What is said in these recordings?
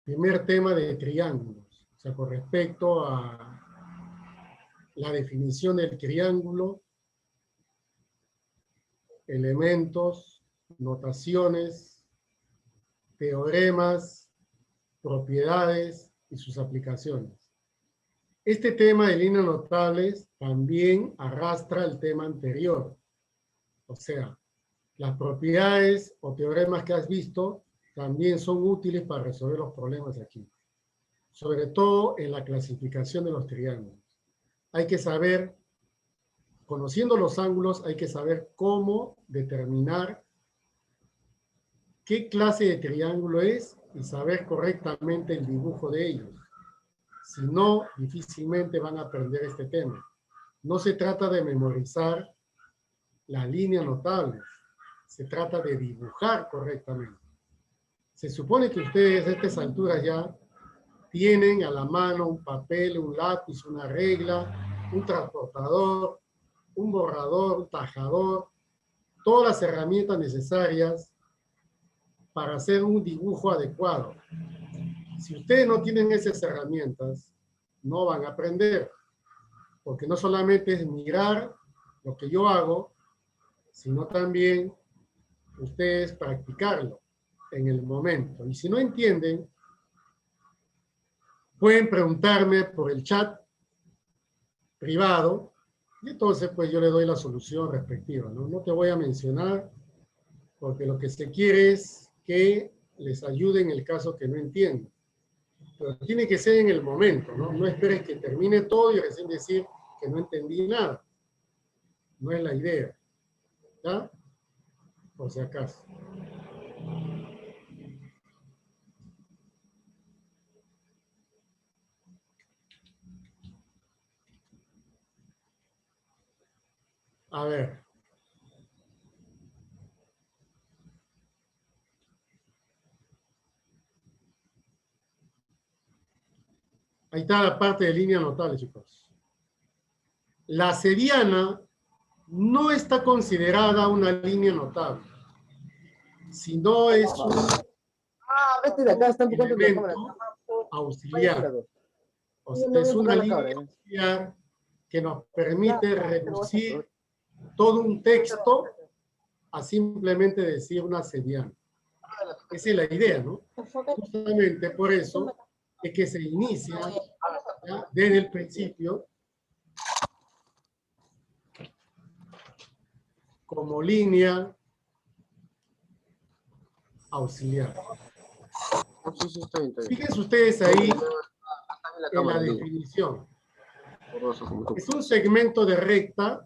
Primer tema de triángulos. O sea, con respecto a la definición del triángulo, elementos, notaciones, teoremas, propiedades y sus aplicaciones. Este tema de líneas notables también arrastra el tema anterior. O sea, las propiedades o teoremas que has visto también son útiles para resolver los problemas aquí. Sobre todo en la clasificación de los triángulos. Hay que saber, conociendo los ángulos, hay que saber cómo determinar qué clase de triángulo es y saber correctamente el dibujo de ellos. Si no, difícilmente van a aprender este tema. No se trata de memorizar las líneas notables, se trata de dibujar correctamente. Se supone que ustedes a estas alturas ya tienen a la mano un papel, un lápiz, una regla, un transportador, un borrador, un tajador, todas las herramientas necesarias para hacer un dibujo adecuado. Si ustedes no tienen esas herramientas, no van a aprender, porque no solamente es mirar lo que yo hago, sino también ustedes practicarlo en el momento. Y si no entienden, pueden preguntarme por el chat privado y entonces pues yo le doy la solución respectiva, ¿no? No te voy a mencionar porque lo que se quiere es que les ayude en el caso que no entiendan. Pero tiene que ser en el momento, ¿no? No esperes que termine todo y recién decir que no entendí nada. No es la idea. ¿Ya? Por si acaso. A ver. Ahí está la parte de línea notable, chicos. La seriana no está considerada una línea notable, sino es un Este de acá está empujando la cámara. elemento auxiliar. O sea, es una línea auxiliar que nos permite reducir todo un texto a simplemente decir una seriana. Esa es la idea, ¿no? Justamente por eso es que se inicia ¿ya? Desde el principio como línea auxiliar. Fíjense ustedes ahí en la definición. Es un segmento de recta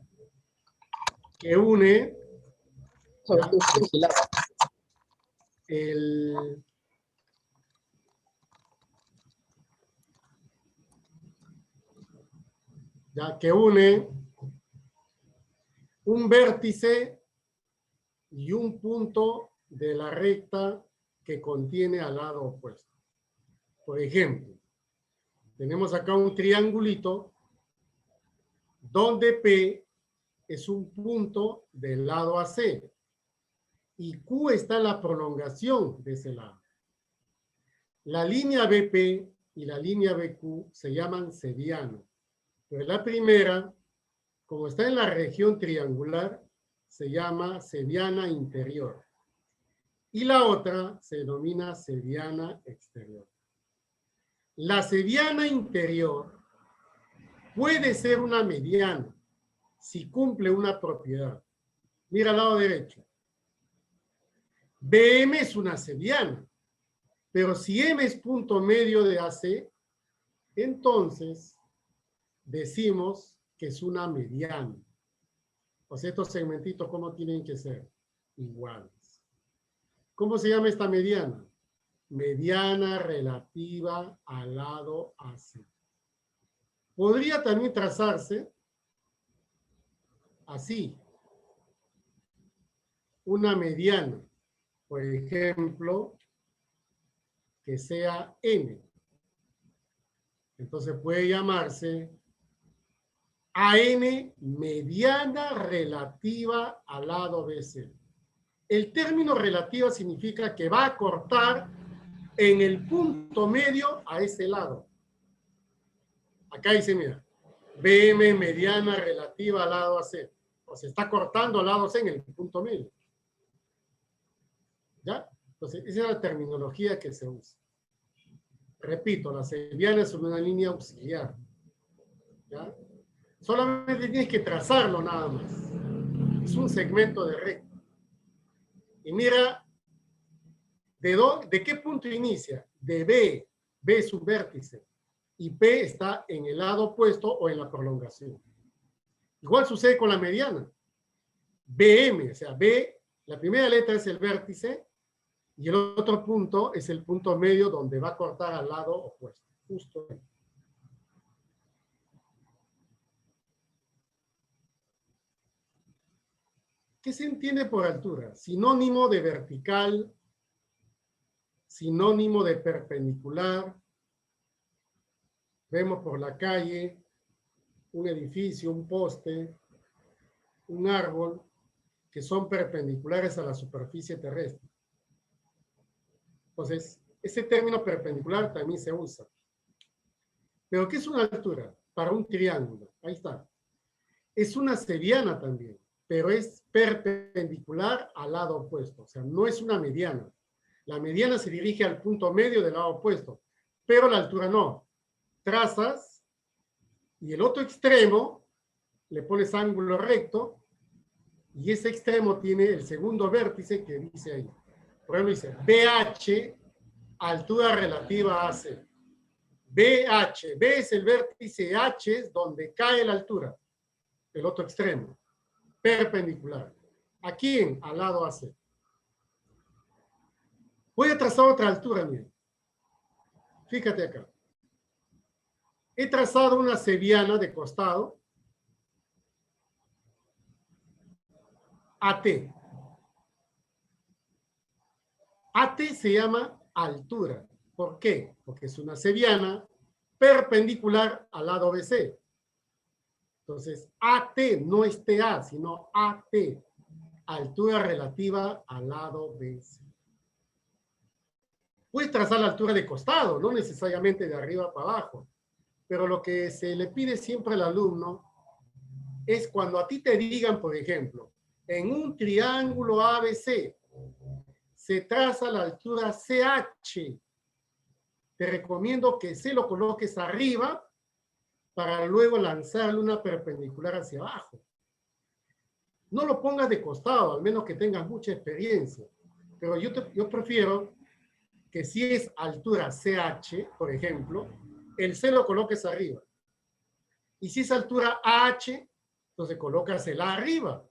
que une que une un vértice y un punto de la recta que contiene al lado opuesto. Por ejemplo, tenemos acá un triangulito donde P es un punto del lado AC y Q está en la prolongación de ese lado. La línea BP y la línea BQ se llaman serianas, pero la primera, como está en la región triangular, se llama seriana interior y la otra se denomina seriana exterior. La seriana interior puede ser una mediana si cumple una propiedad. Mira al lado derecho. BM es una seriana, pero si M es punto medio de AC, entonces decimos que es una mediana. O sea, estos segmentitos, ¿cómo tienen que ser? Iguales. ¿Cómo se llama esta mediana? Mediana relativa al lado AC. Podría también trazarse así. Una mediana, por ejemplo, que sea N. Entonces puede llamarse AN mediana relativa al lado BC. El término relativa significa que va a cortar en el punto medio a ese lado. Acá dice, mira, BM mediana relativa al lado AC. O se está cortando al lado C en el punto medio. ¿Ya? Entonces, esa es la terminología que se usa. Repito, la seviana es una línea auxiliar. ¿Ya? Solamente tienes que trazarlo nada más. Es un segmento de recta. Y mira, ¿de qué punto inicia? De B. B es un vértice. Y P está en el lado opuesto o en la prolongación. Igual sucede con la mediana. BM, o sea, B, la primera letra es el vértice y el otro punto es el punto medio donde va a cortar al lado opuesto. Justo ahí. ¿Qué se entiende por altura? Sinónimo de vertical, sinónimo de perpendicular. Vemos por la calle un edificio, un poste, un árbol, que son perpendiculares a la superficie terrestre. Entonces, ese término perpendicular también se usa. ¿Pero qué es una altura? Para un triángulo. Ahí está. Es una seriana también, pero es perpendicular al lado opuesto. O sea, no es una mediana. La mediana se dirige al punto medio del lado opuesto, pero la altura no. Trazas y el otro extremo le pones ángulo recto y ese extremo tiene el segundo vértice que dice ahí. Por ejemplo, dice BH, altura relativa a AC. BH, B es el vértice, H es donde cae la altura, el otro extremo, perpendicular. ¿A quién? Al lado AC. Voy a trazar otra altura, miren. Fíjate acá. He trazado una seviana de costado, AT. AT se llama altura. ¿Por qué? Porque es una seviana perpendicular al lado BC. Entonces, AT no es TA, sino AT, altura relativa al lado BC. Puedes trazar la altura de costado, no necesariamente de arriba para abajo. Pero lo que se le pide siempre al alumno es cuando a ti te digan, por ejemplo, en un triángulo ABC, se traza la altura CH. Te recomiendo que se lo coloques arriba para luego lanzarle una perpendicular hacia abajo. No lo pongas de costado, al menos que tengas mucha experiencia. Pero yo prefiero que si es altura CH, por ejemplo, el C lo coloques arriba. Y si es altura AH, entonces colocas el A arriba.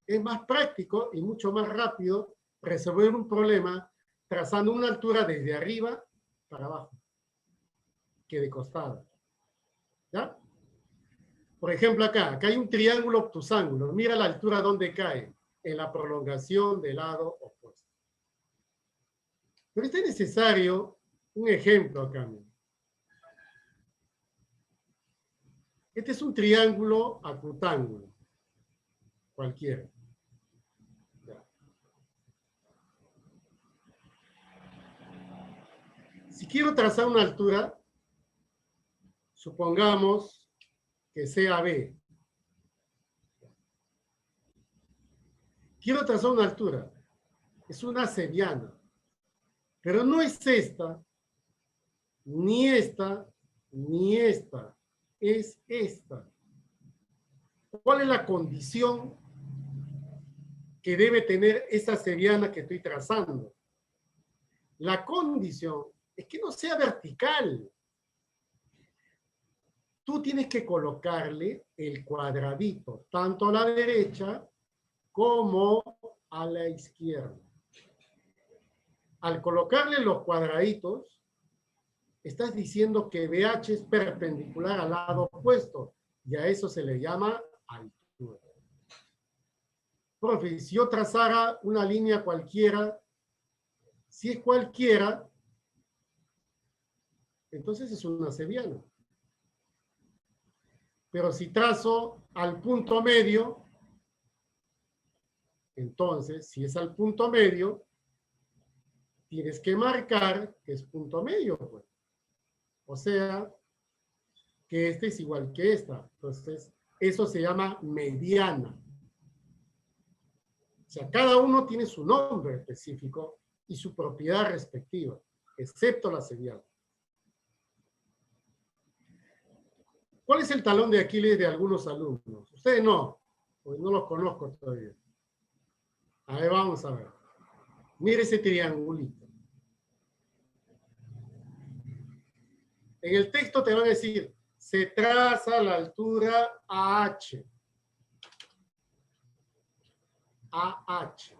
Es más práctico y mucho más rápido resolver un problema trazando una altura desde arriba para abajo que de costado. ¿Ya? Por ejemplo, acá hay un triángulo obtusángulo. Mira la altura donde cae, en la prolongación del lado opuesto. Pero es necesario un ejemplo acá. Este es un triángulo acutángulo, cualquiera. Ya. Si quiero trazar una altura, supongamos que sea B. Quiero trazar una altura. Es una seviana. Pero no es esta, ni esta, ni esta. Es esta. ¿Cuál es la condición que debe tener esa seviana que estoy trazando? La condición es que no sea vertical. Tú tienes que colocarle el cuadradito, tanto a la derecha como a la izquierda. Al colocarle los cuadraditos, estás diciendo que BH es perpendicular al lado opuesto, y a eso se le llama altura. Profe, si yo trazara una línea cualquiera, si es cualquiera, entonces es una seviana. Pero si trazo al punto medio, entonces, si es al punto medio, tienes que marcar que es punto medio, pues. O sea, que este es igual que esta. Entonces, eso se llama mediana. O sea, cada uno tiene su nombre específico y su propiedad respectiva, excepto la serial. ¿Cuál es el talón de Aquiles de algunos alumnos? Ustedes no, pues no los conozco todavía. A ver, vamos a ver. Mire ese triangulito. En el texto te van a decir, se traza la altura AH. AH.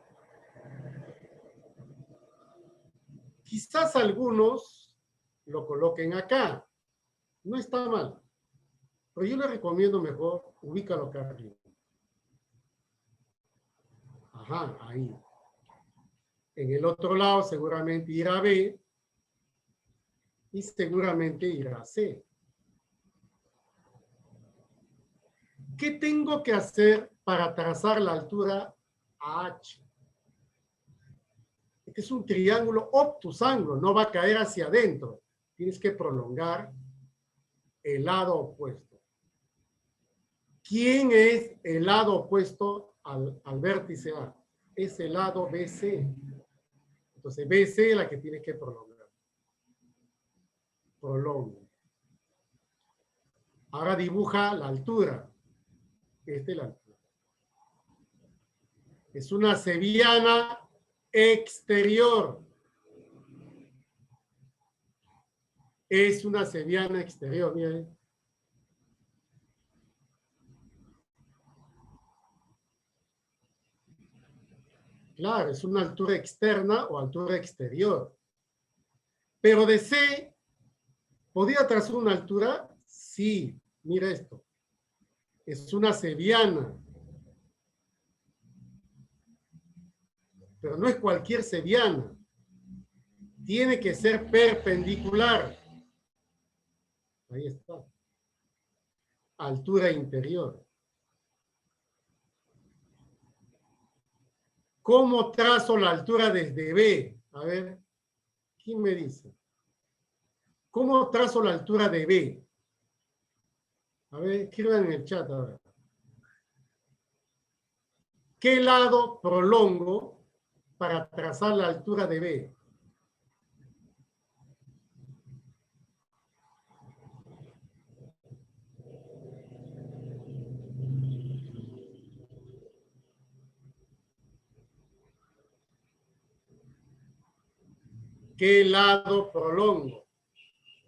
Quizás algunos lo coloquen acá. No está mal. Pero yo le recomiendo mejor, ubícalo acá arriba. Ajá, ahí. En el otro lado seguramente irá B y seguramente irá C. ¿Qué tengo que hacer para trazar la altura AH? Este es un triángulo obtusángulo, no va a caer hacia adentro. Tienes que prolongar el lado opuesto. ¿Quién es el lado opuesto al vértice A? Es el lado BC. Entonces, BC es la que tienes que prolongar. Prolongo. Ahora dibuja la altura. Esta es la altura. Es una sevillana exterior. Es una sevillana exterior, miren. Claro, es una altura externa o altura exterior. Pero de C, ¿podría trazar una altura? Sí, mira esto. Es una sevillana. Pero no es cualquier sevillana. Tiene que ser perpendicular. Ahí está. Altura interior. ¿Cómo trazo la altura desde B? A ver, ¿quién me dice? ¿Cómo trazo la altura de B? A ver, escriban en el chat ahora. ¿Qué lado prolongo para trazar la altura de B? ¿Qué lado prolongo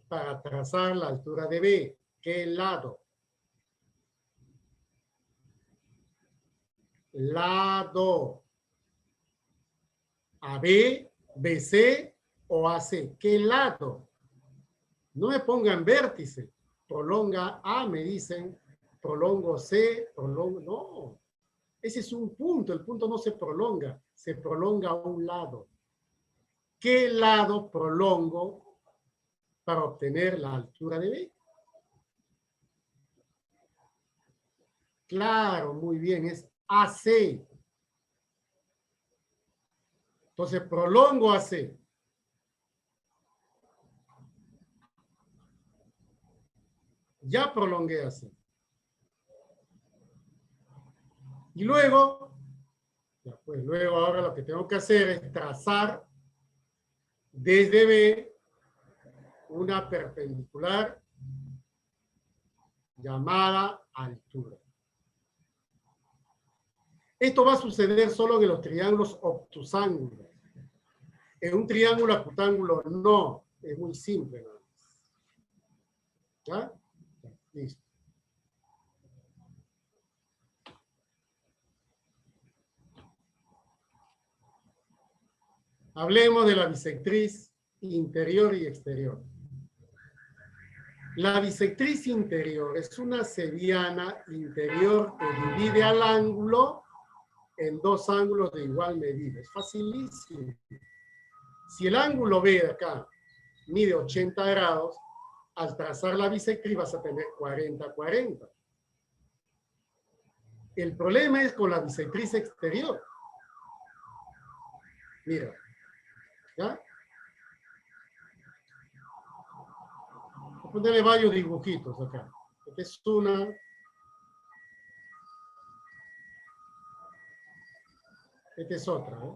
para trazar la altura de B? ¿Qué lado? Lado. AB, BC o AC. ¿Qué lado? No me pongan vértice. Prolonga A, me dicen. Prolongo C, prolongo... No. Ese es un punto. El punto no se prolonga. Se prolonga a un lado. ¿Qué lado prolongo para obtener la altura de B? Claro, muy bien. Es AC. Entonces prolongo AC. Ya prolongué AC. Y luego, ya pues luego ahora lo que tengo que hacer es trazar desde B una perpendicular llamada altura. Esto va a suceder solo en los triángulos obtusángulos. En un triángulo acutángulo no, es muy simple. ¿No? ¿Ya? Listo. Hablemos de la bisectriz interior y exterior. La bisectriz interior es una sevillana interior que divide al ángulo en dos ángulos de igual medida. Es facilísimo. Si el ángulo B de acá mide 80 grados, al trazar la bisectriz vas a tener 40-40. El problema es con la bisectriz exterior. Mira, ¿ya? ponerle varios dibujitos acá. Esta es una. Esta es otra, ¿eh?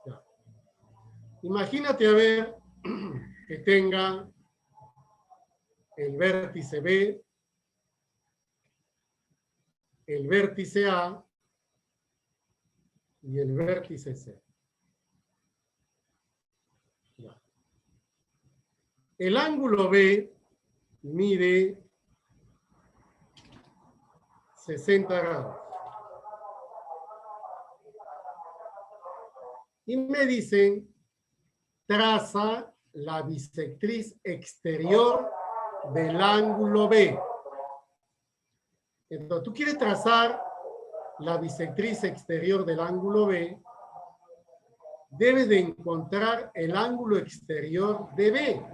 Ya. Imagínate, a ver, que tenga el vértice B, el vértice A y el vértice C. Ya. El ángulo B mide 60 grados. Y me dicen, traza la bisectriz exterior del ángulo B. Entonces, tú quieres trazar la bisectriz exterior del ángulo B, debes de encontrar el ángulo exterior de B.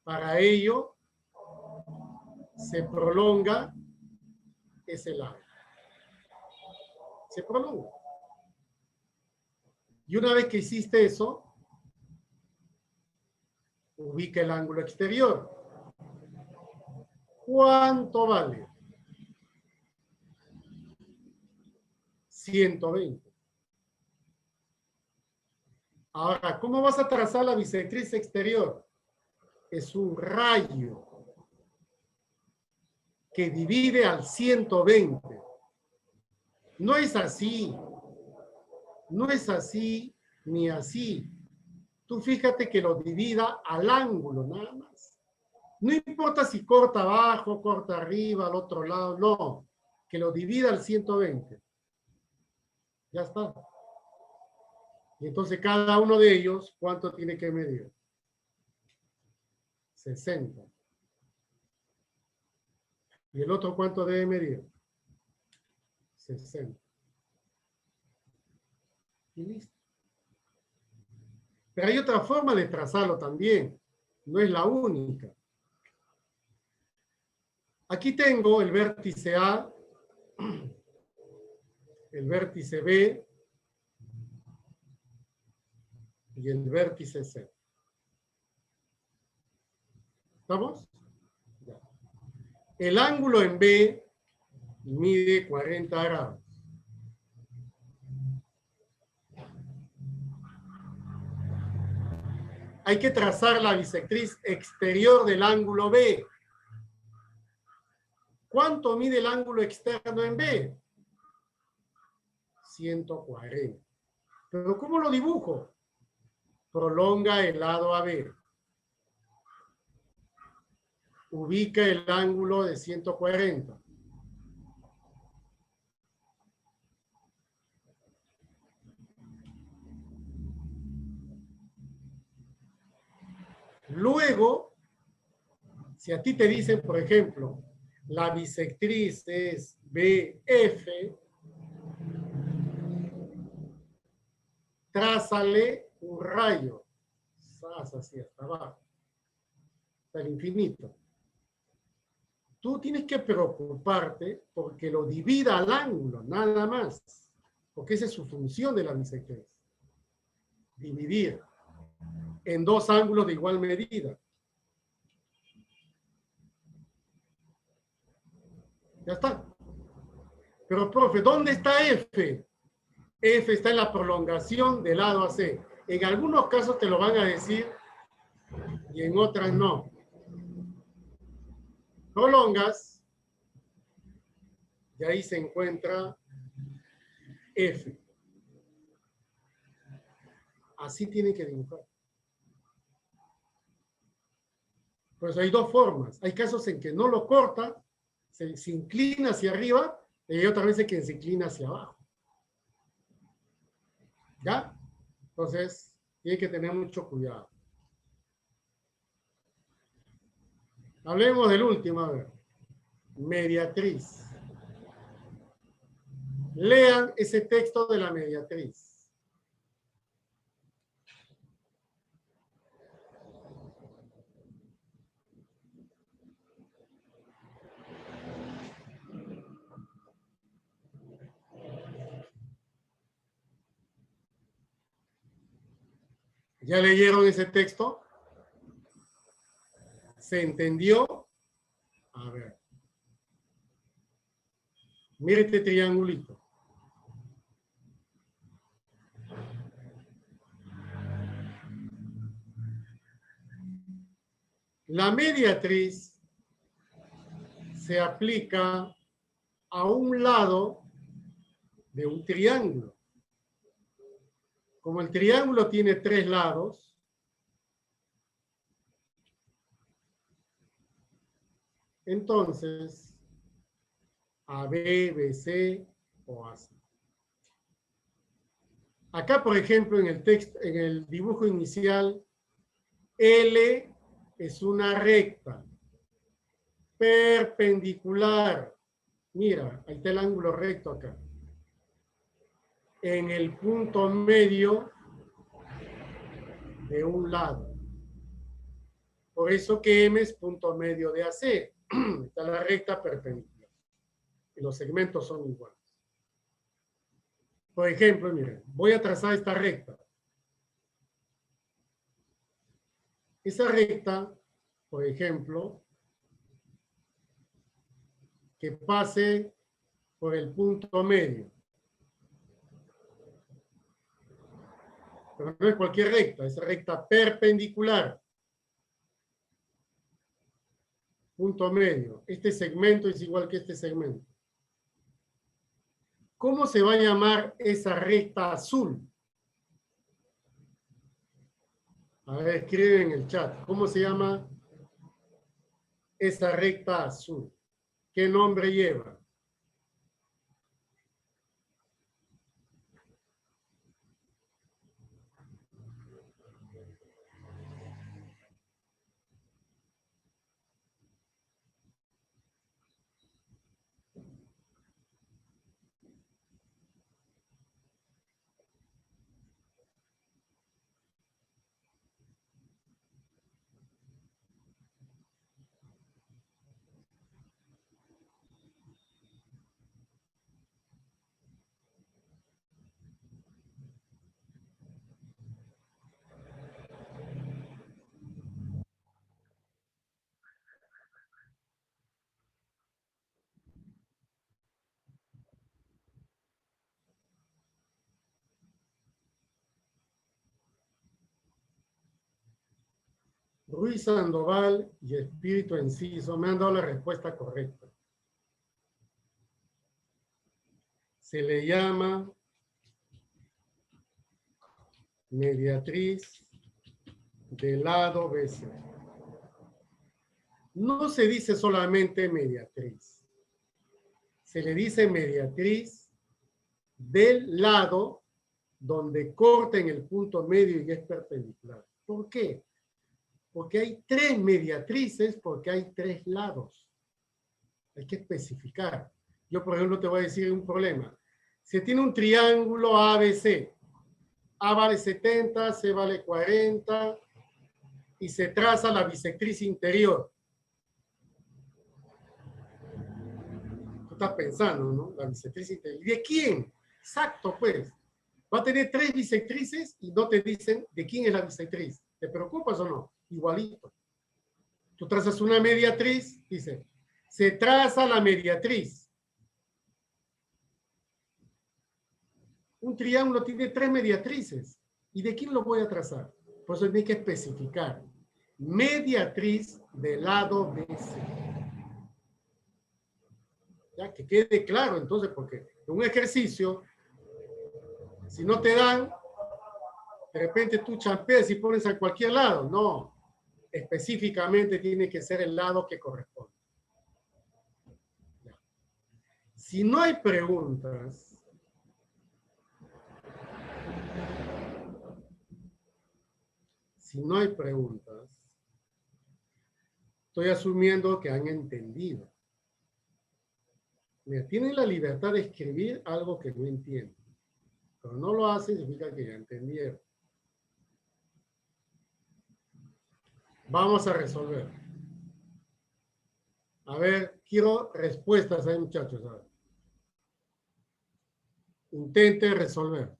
Para ello, se prolonga ese lado. Se prolonga. Y una vez que hiciste eso, ubica el ángulo exterior. ¿Cuánto vale? 120. Ahora, ¿cómo vas a trazar la bisectriz exterior? Es un rayo que divide al 120. No es así. No es así ni así. Tú fíjate que lo divida al ángulo, nada más. No importa si corta abajo, corta arriba, al otro lado, no. Que lo divida al 120. Ya está. Y entonces cada uno de ellos, ¿cuánto tiene que medir? 60. ¿Y el otro cuánto debe medir? 60. Y listo. Pero hay otra forma de trazarlo también. No es la única. Aquí tengo el vértice A, el vértice B y el vértice C. ¿Estamos? Ya. El ángulo en B mide 40 grados. Hay que trazar la bisectriz exterior del ángulo B. ¿Cuánto mide el ángulo externo en B? 140. ¿Pero cómo lo dibujo? Prolonga el lado AB. Ubica el ángulo de 140. Luego, si a ti te dicen, por ejemplo, la bisectriz es BF, trázale un rayo. Así hasta abajo. Hasta el infinito. Tú tienes que preocuparte porque lo divida al ángulo, nada más. Porque esa es su función de la bisectriz. Dividir en dos ángulos de igual medida. Ya está. Pero, profe, ¿dónde está F? F está en la prolongación del lado AC. En algunos casos te lo van a decir y en otras no. Prolongas y ahí se encuentra F. Así tienen que dibujar. Pues hay dos formas. Hay casos en que no lo corta, se inclina hacia arriba, y hay otras veces que se inclina hacia abajo. ¿Ya? Entonces, tiene que tener mucho cuidado. Hablemos del último, a ver. Mediatriz. Lean ese texto de la mediatriz. ¿Ya leyeron ese texto? ¿Se entendió? A ver. Mire este triangulito. La mediatriz se aplica a un lado de un triángulo. Como el triángulo tiene 3 lados, entonces AB, BC o AC. Acá, por ejemplo, en el texto, en el dibujo inicial, L es una recta perpendicular. Mira, ahí está el ángulo recto acá. En el punto medio de un lado. Por eso que M es punto medio de AC. Está la recta perpendicular. Y los segmentos son iguales. Por ejemplo, miren, voy a trazar esta recta. Esa recta, por ejemplo, que pase por el punto medio. Pero no es cualquier recta, es recta perpendicular. Punto medio. Este segmento es igual que este segmento. ¿Cómo se va a llamar esa recta azul? A ver, escribe en el chat. ¿Cómo se llama esa recta azul? ¿Qué nombre lleva? Ruiz Sandoval y Espíritu Enciso me han dado la respuesta correcta. Se le llama mediatriz del lado BC. No se dice solamente mediatriz. Se le dice mediatriz del lado donde corta en el punto medio y es perpendicular. ¿Por qué? Porque hay 3 mediatrices, porque hay 3 lados. Hay que especificar. Yo, por ejemplo, te voy a decir un problema. Se tiene un triángulo ABC. A vale 70, C vale 40 y se traza la bisectriz interior. Tú estás pensando, ¿no? La bisectriz interior. ¿Y de quién? Exacto, pues. Va a tener 3 bisectrices y no te dicen de quién es la bisectriz. ¿Te preocupas o no? Igualito. Tú trazas una mediatriz, dice, se traza la mediatriz. Un triángulo tiene 3 mediatrices. ¿Y de quién lo voy a trazar? Por eso hay que especificar. Mediatriz del lado BC. Ya, que quede claro entonces, porque en un ejercicio, si no te dan, de repente tú champeas y pones a cualquier lado. No, específicamente tiene que ser el lado que corresponde. Ya. Si no hay preguntas, estoy asumiendo que han entendido. Mira, tienen la libertad de escribir algo que no entienden, pero no lo hacen, significa que ya entendieron. Vamos a resolver. A ver, quiero respuestas ahí, muchachos. A ver. Intente resolver.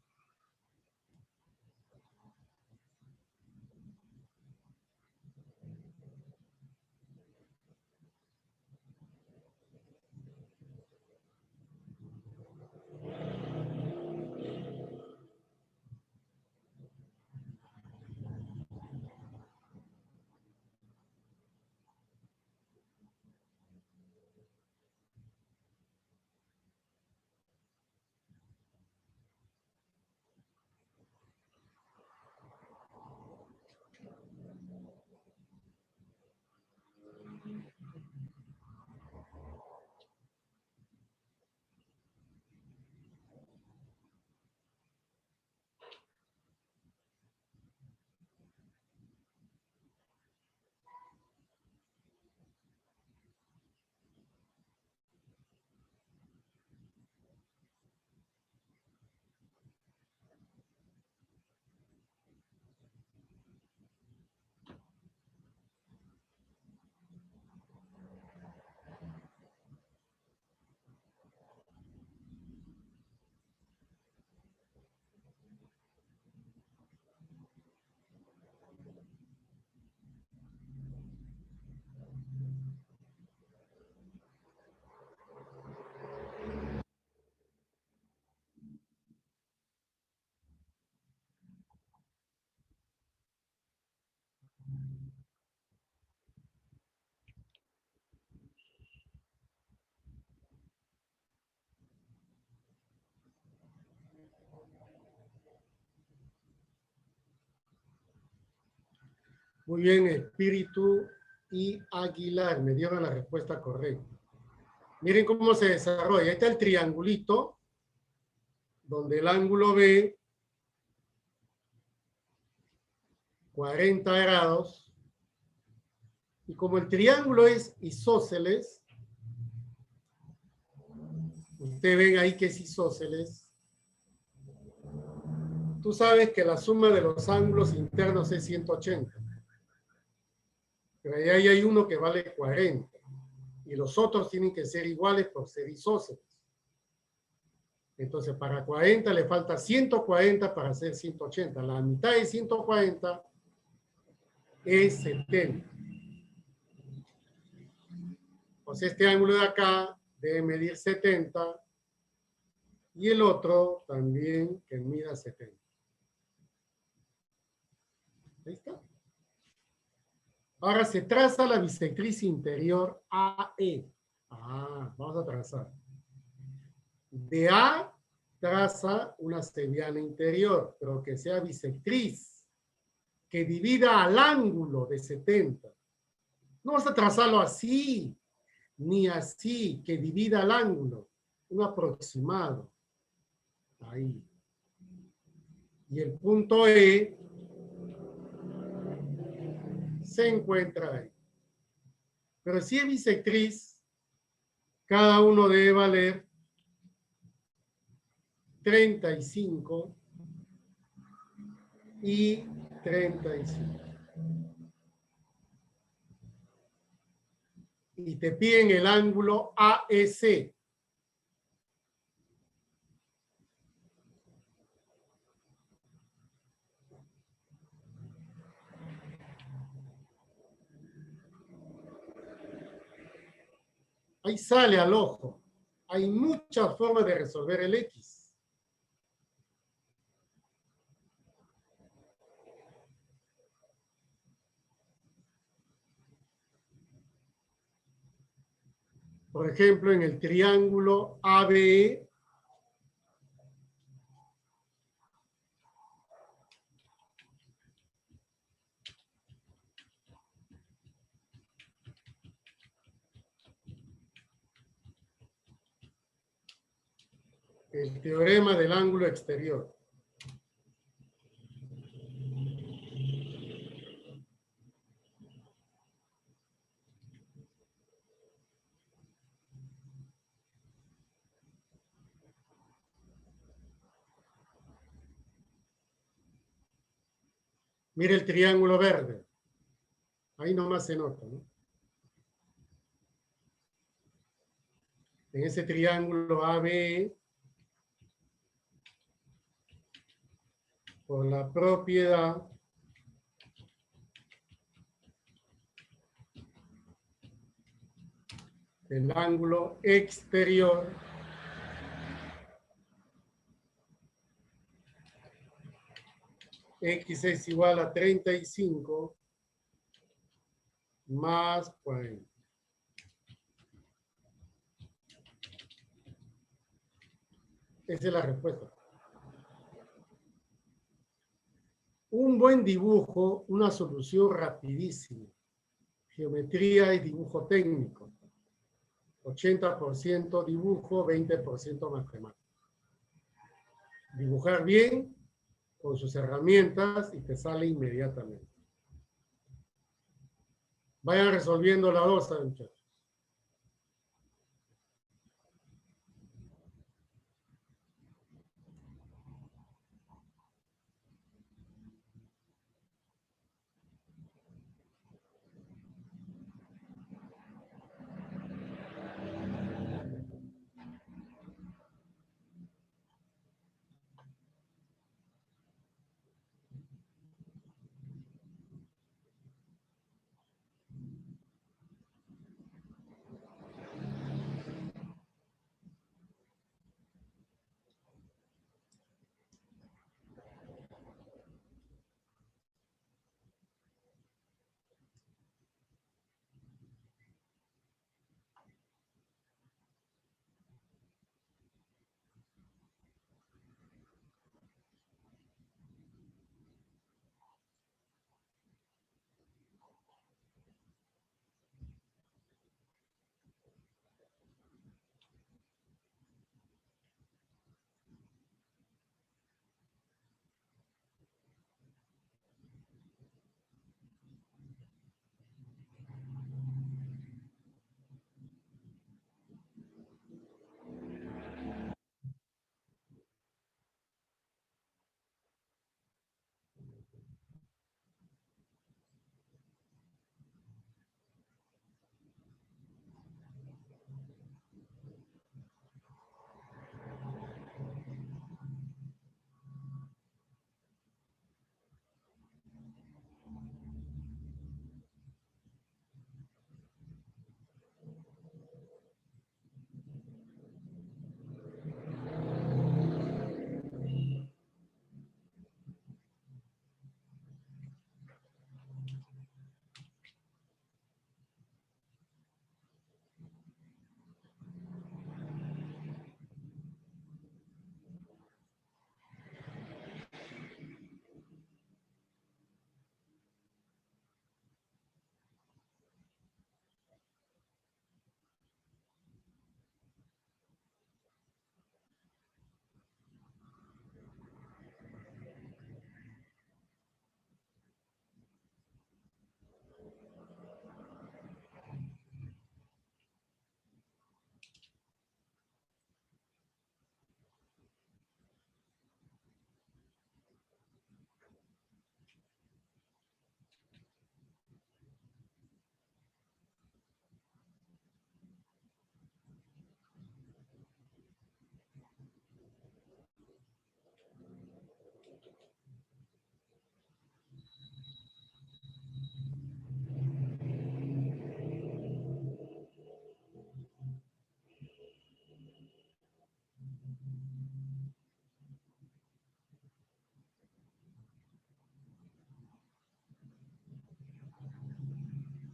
Muy bien, Espíritu y Aguilar, me dieron la respuesta correcta. Miren cómo se desarrolla. Ahí está el triangulito, donde el ángulo B, 40 grados, y como el triángulo es isósceles, ustedes ven ahí que es isósceles, tú sabes que la suma de los ángulos internos es 180. Pero ahí hay uno que vale 40. Y los otros tienen que ser iguales por ser isósceles. Entonces, para 40 le falta 140 para hacer 180. La mitad de 140 es 70. Pues este ángulo de acá debe medir 70 y el otro también que mida 70. Ahí está. Ahora se traza la bisectriz interior AE. Vamos a trazar. De A traza una seriana interior, pero que sea bisectriz, que divida al ángulo de 70. No vas a trazarlo así, ni así, que divida al ángulo. Un aproximado. Ahí. Y el punto E se encuentra ahí. Pero si es bisectriz, cada uno debe valer 35 y 35. Y te piden el ángulo AEC. Ahí sale al ojo. Hay muchas formas de resolver el X. Por ejemplo, en el triángulo ABE, el teorema del ángulo exterior. Mire el triángulo verde. Ahí nomás se nota, ¿no? En ese triángulo ABE, por la propiedad del ángulo exterior, X es igual a 35 más 40. Esa es la respuesta. Un buen dibujo, una solución rapidísima. Geometría y dibujo técnico. 80% dibujo, 20% matemática. Dibujar bien con sus herramientas y te sale inmediatamente. Vayan resolviendo la dos, muchachos.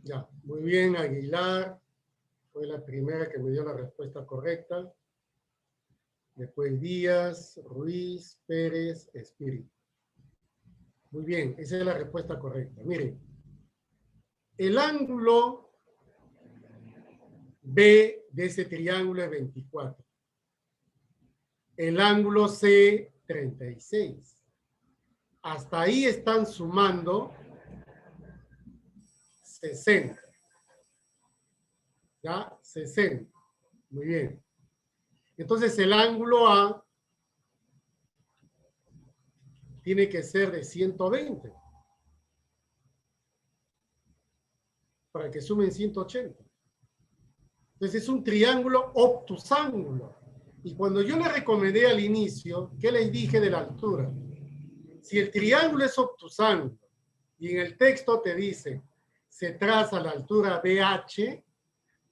Ya, muy bien, Aguilar. Fue la primera que me dio la respuesta correcta. Después Díaz, Ruiz, Pérez, Espíritu. Muy bien, esa es la respuesta correcta. Miren, el ángulo B de ese triángulo es 24. El ángulo C, 36. Hasta ahí están sumando 60. ¿Ya? 60. Muy bien. Entonces el ángulo A tiene que ser de 120 para que sumen 180. Entonces es un triángulo obtusángulo. Y cuando yo le recomendé al inicio, ¿qué les dije de la altura? Si el triángulo es obtusángulo y en el texto te dice se traza la altura BH,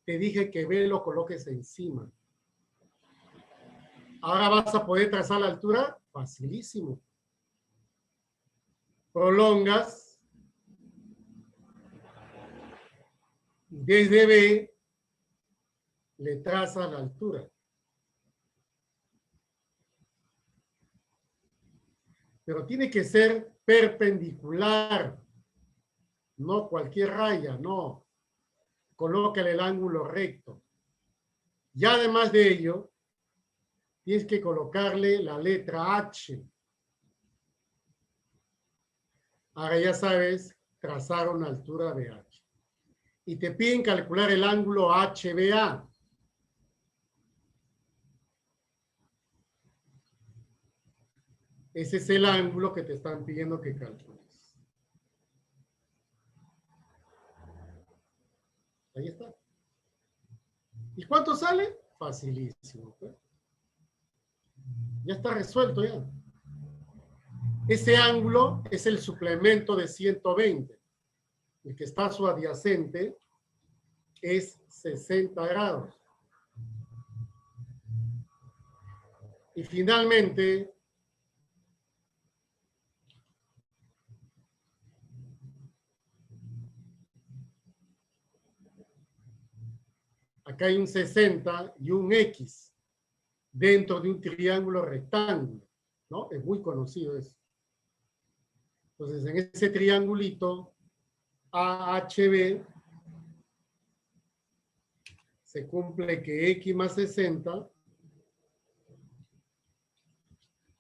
te dije que B lo coloques encima. Ahora vas a poder trazar la altura facilísimo. Prolongas desde B, le trazas la altura. Pero tiene que ser perpendicular, no cualquier raya, no. Colócale el ángulo recto. Y además de ello, tienes que colocarle la letra H. Ahora ya sabes trazar una altura de H. Y te piden calcular el ángulo HBA. Ese es el ángulo que te están pidiendo que calcules. Ahí está. ¿Y cuánto sale? Facilísimo. ¿Pues? Ya está resuelto ya. Ese ángulo es el suplemento de 120. El que está subadyacente es 60 grados. Y finalmente, acá hay un 60 y un X dentro de un triángulo rectángulo, ¿no? Es muy conocido eso. Entonces, en ese triangulito AHB se cumple que X más 60,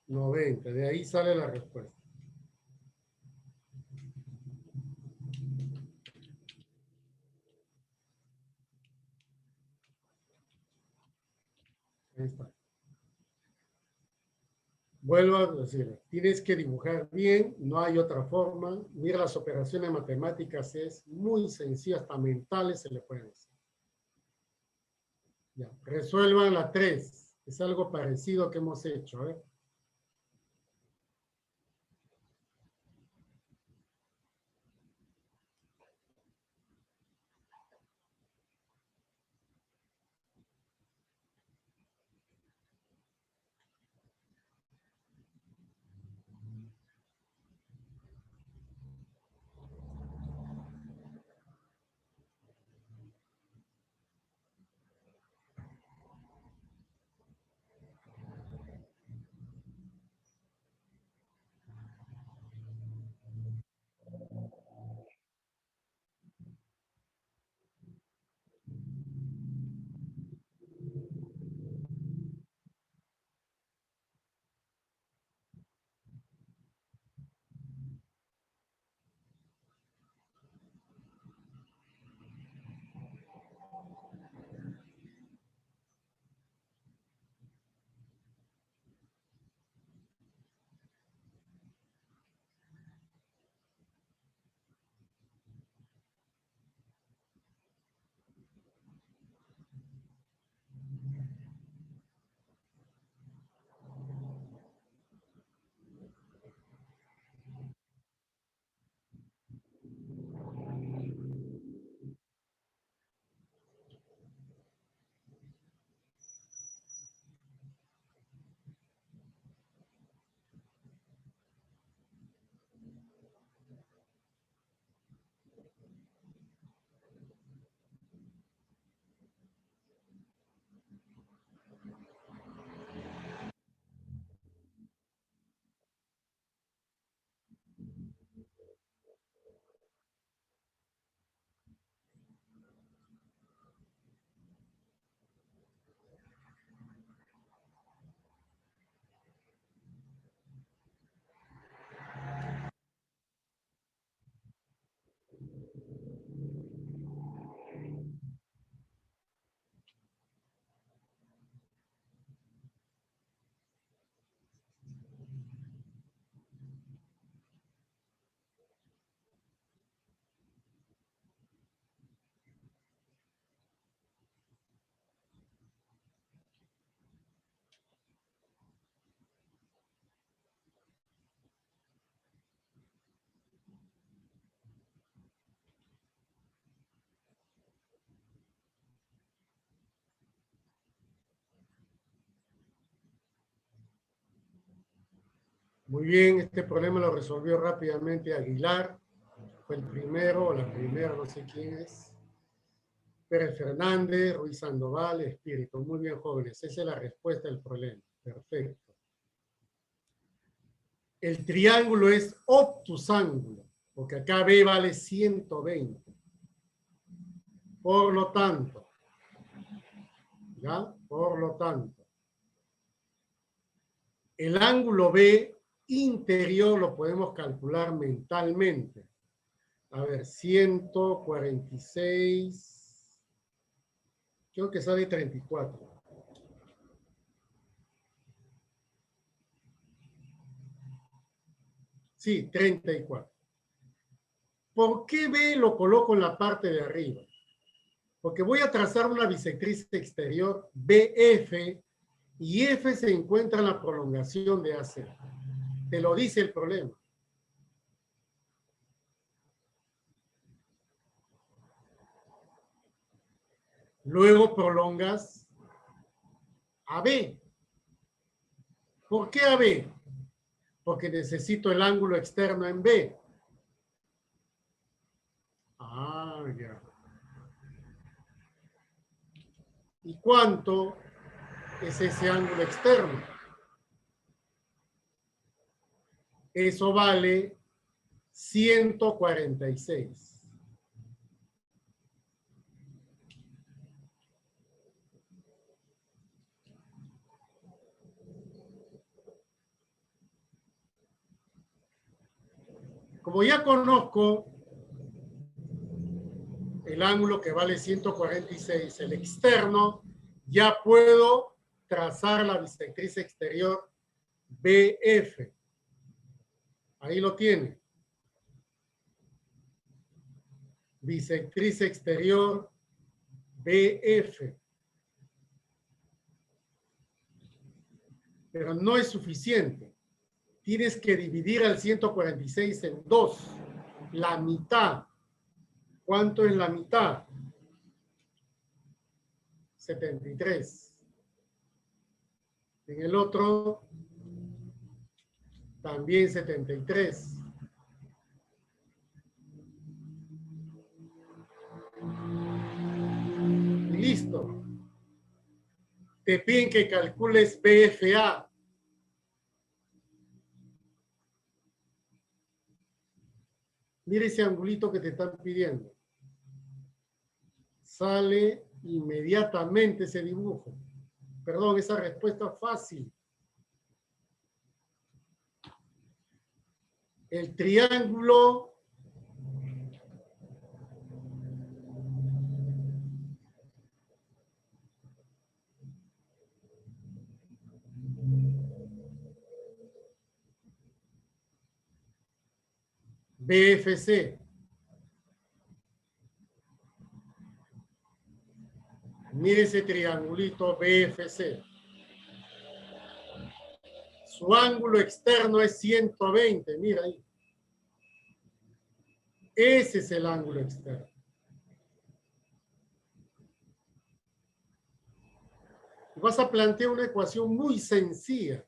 90. De ahí sale la respuesta. Ahí está. Vuelvo a decir, tienes que dibujar bien, no hay otra forma. Mira, las operaciones matemáticas es muy sencillo, hasta mentales se le pueden hacer. Ya, resuelvan la 3. Es algo parecido que hemos hecho. ¿Eh? Muy bien, este problema lo resolvió rápidamente Aguilar. Fue el primero o la primera, no sé quién es. Pérez Fernández, Ruiz Sandoval, Espíritu. Muy bien, jóvenes. Esa es la respuesta del problema. Perfecto. El triángulo es obtusángulo, porque acá B vale 120. Por lo tanto, ¿ya? Por lo tanto, el ángulo B interior lo podemos calcular mentalmente. A ver, 146, creo que sale 34. Sí, 34. ¿Por qué B lo coloco en la parte de arriba? Porque voy a trazar una bisectriz exterior BF y F se encuentra en la prolongación de AC. Te lo dice el problema. Luego prolongas AB. ¿Por qué AB? Porque necesito el ángulo externo en B. Ah, ya. ¿Y cuánto es ese ángulo externo? Eso vale 146. Como ya conozco el ángulo que vale 146, el externo, ya puedo trazar la bisectriz exterior BF. Ahí lo tiene. Bisectriz exterior BF. Pero no es suficiente. Tienes que dividir al 146 en 2. La mitad. ¿Cuánto es la mitad? 73. En el otro, también 73. Y listo. Te piden que calcules BFA. Mira ese angulito que te están pidiendo. Sale inmediatamente ese dibujo. Perdón, esa respuesta fácil. El triángulo BFC. Mire ese triangulito BFC. Su ángulo externo es 120. Mira ahí. Ese es el ángulo externo. Vas a plantear una ecuación muy sencilla.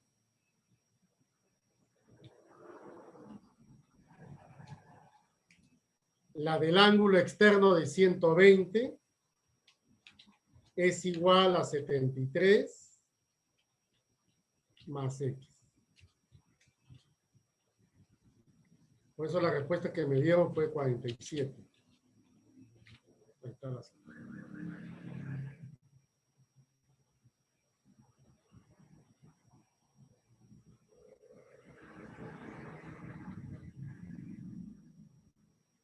La del ángulo externo de 120 es igual a 73 más X. Por eso la respuesta que me dieron fue 47. Ahí está la...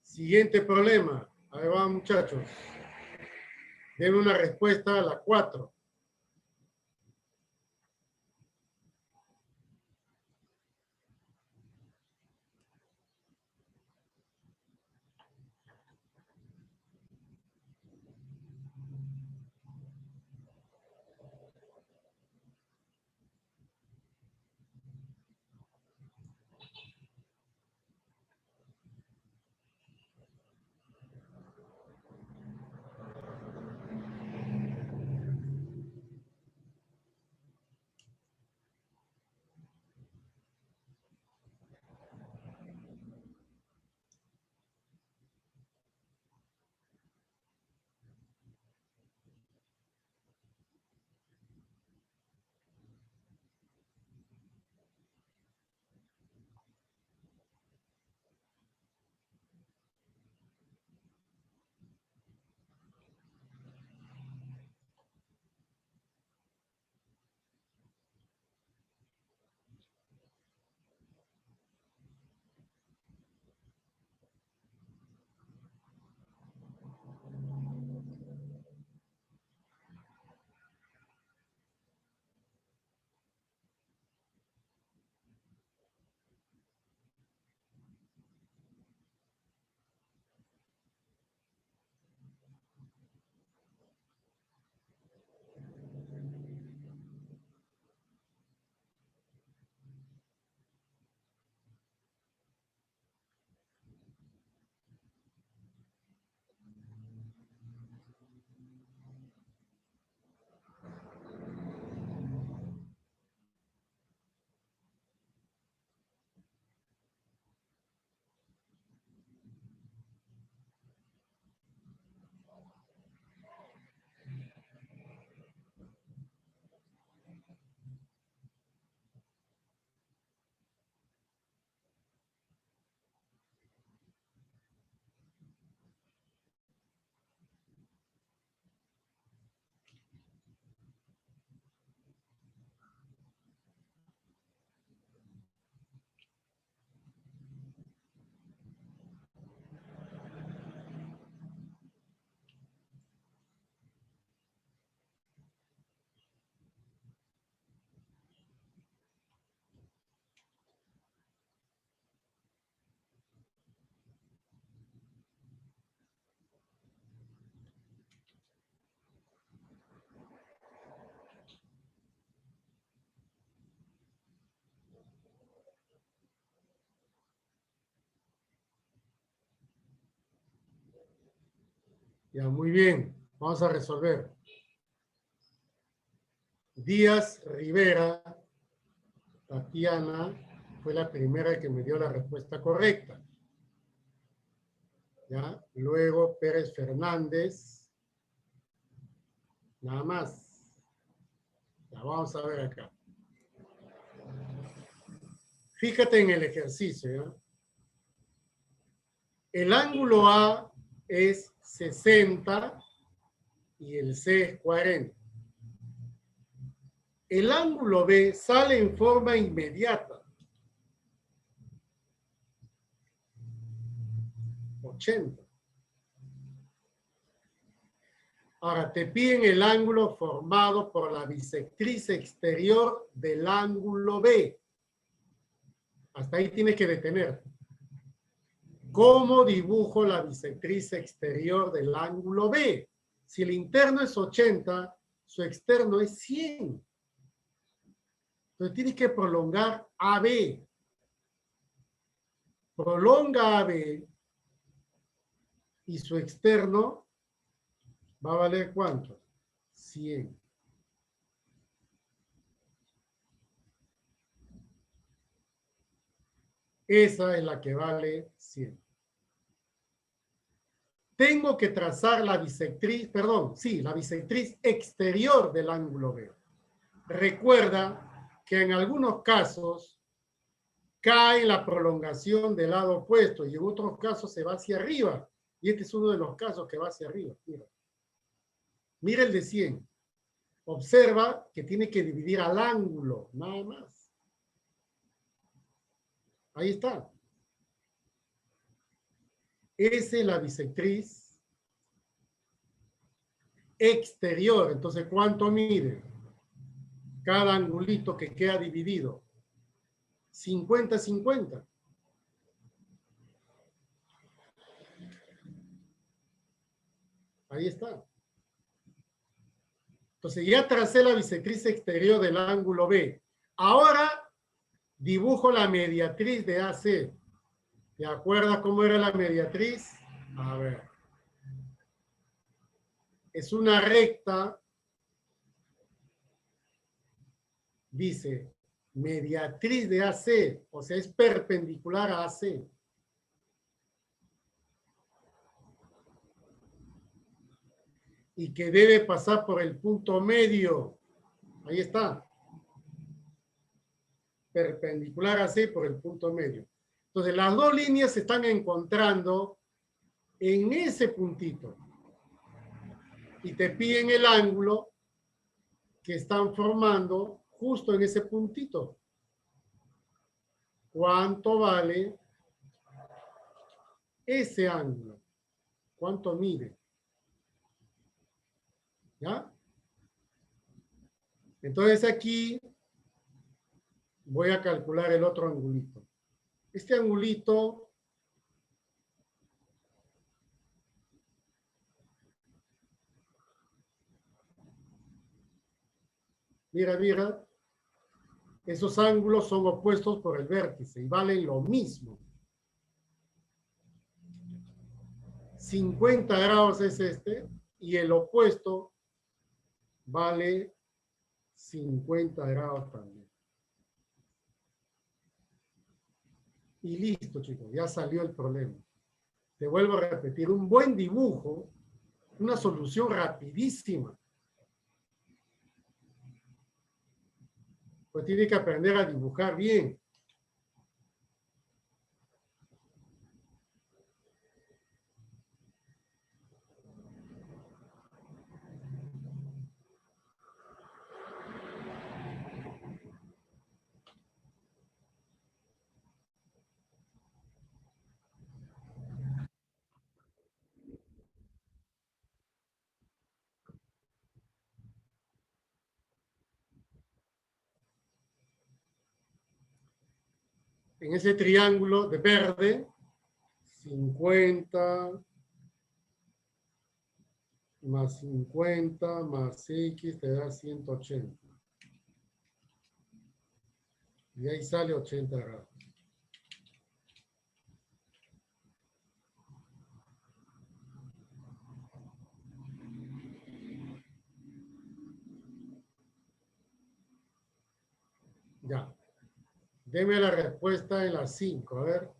Siguiente problema. Ahí va, muchachos. Den una respuesta a la 4. Ya, muy bien. Vamos a resolver. Díaz Rivera, Tatiana, fue la primera que me dio la respuesta correcta. ¿Ya? Luego Pérez Fernández. Nada más. Ya, vamos a ver acá. Fíjate en el ejercicio, ¿ya? El ángulo A es 60 y el C es 40. El ángulo B sale en forma inmediata. 80. Ahora, te piden el ángulo formado por la bisectriz exterior del ángulo B. Hasta ahí tienes que detenerte. ¿Cómo dibujo la bisectriz exterior del ángulo B? Si el interno es 80, su externo es 100. Entonces tienes que prolongar AB. Prolonga AB y su externo va a valer ¿cuánto? 100. Esa es la que vale 100. Tengo que trazar la bisectriz, perdón, sí, la bisectriz exterior del ángulo B. Recuerda que en algunos casos cae la prolongación del lado opuesto y en otros casos se va hacia arriba. Y este es uno de los casos que va hacia arriba. Mira, mira el de 100. Observa que tiene que dividir al ángulo, nada más. Ahí está. Esa es la bisectriz exterior. Entonces, ¿cuánto mide? Cada angulito que queda dividido. 50-50. Ahí está. Entonces ya tracé la bisectriz exterior del ángulo B. Ahora dibujo la mediatriz de AC. ¿Te acuerdas cómo era la mediatriz? A ver. Es una recta. Dice mediatriz de AC. O sea, es perpendicular a AC. Y que debe pasar por el punto medio. Ahí está. Perpendicular a C por el punto medio. Entonces, las dos líneas se están encontrando en ese puntito. Y te piden el ángulo que están formando justo en ese puntito. ¿Cuánto vale ese ángulo? ¿Cuánto mide? ¿Ya? Entonces aquí voy a calcular el otro angulito. Este angulito mira, mira, esos ángulos son opuestos por el vértice y valen lo mismo. 50 grados es este y el opuesto vale 50 grados también. Y listo, chicos, ya salió el problema. Te vuelvo a repetir, un buen dibujo, una solución rapidísima. Pues tiene que aprender a dibujar bien. En ese triángulo de verde, 50 más 50 más X te da 180. Y ahí sale 80 grados. Ya. Deme la respuesta en las 5. A ver.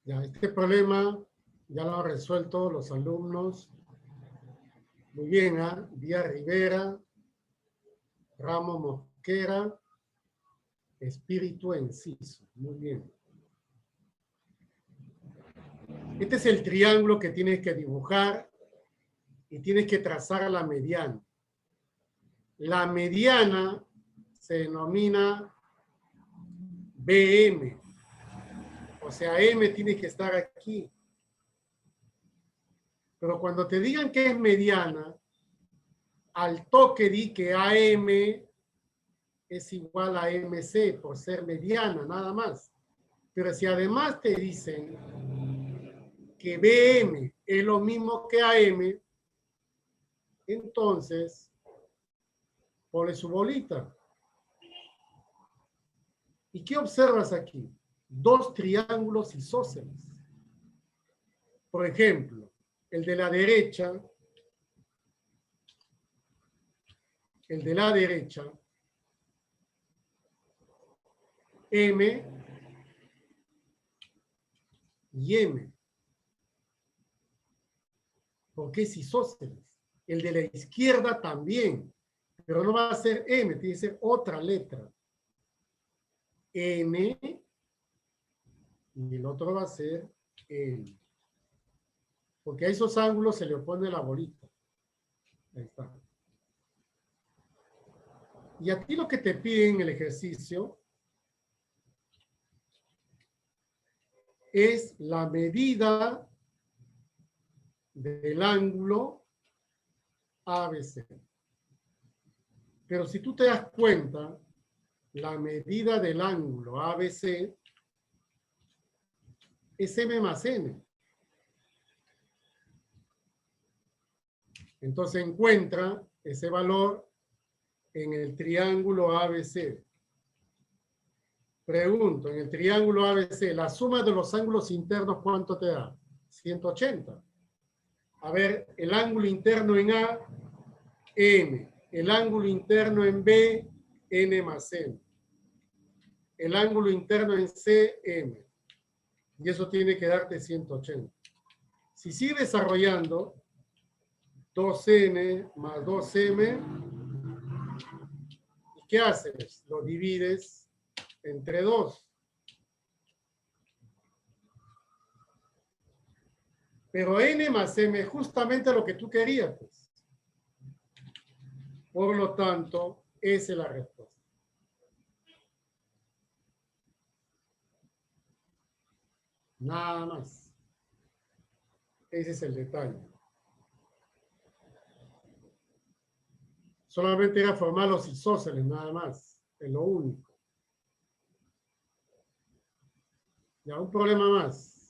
Ya, este problema ya lo han resuelto los alumnos. Muy bien, ¿ah? Díaz Rivera, Ramos Mosquera, Espíritu Enciso. Muy bien. Este es el triángulo que tienes que dibujar y tienes que trazar a la mediana. La mediana se denomina BM. O sea, M tiene que estar aquí. Pero cuando te digan que es mediana, al toque di que AM es igual a MC por ser mediana, nada más. Pero si además te dicen que BM es lo mismo que AM, entonces pone su bolita. ¿Y qué observas aquí? Dos triángulos isósceles. Por ejemplo, el de la derecha, M y M. Porque es isósceles. El de la izquierda también, pero no va a ser M, tiene que ser otra letra. M y el otro va a ser M. Porque a esos ángulos se le opone la bolita. Ahí está. Y a ti lo que te piden en el ejercicio es la medida del ángulo ABC. Pero si tú te das cuenta, la medida del ángulo ABC es M más N. Entonces encuentra ese valor en el triángulo ABC. Pregunto, en el triángulo ABC, la suma de los ángulos internos, ¿cuánto te da? 180. A ver, el ángulo interno en A, M. El ángulo interno en B, N más M. El ángulo interno en C, M. Y eso tiene que darte 180. Si sigue desarrollando, 2N más 2M, ¿y qué haces? Lo divides entre 2. Pero N más M es justamente lo que tú querías, pues. Por lo tanto, esa es la respuesta. Nada más. Ese es el detalle. Solamente era formar los isósceles, nada más. Es lo único. Ya, un problema más.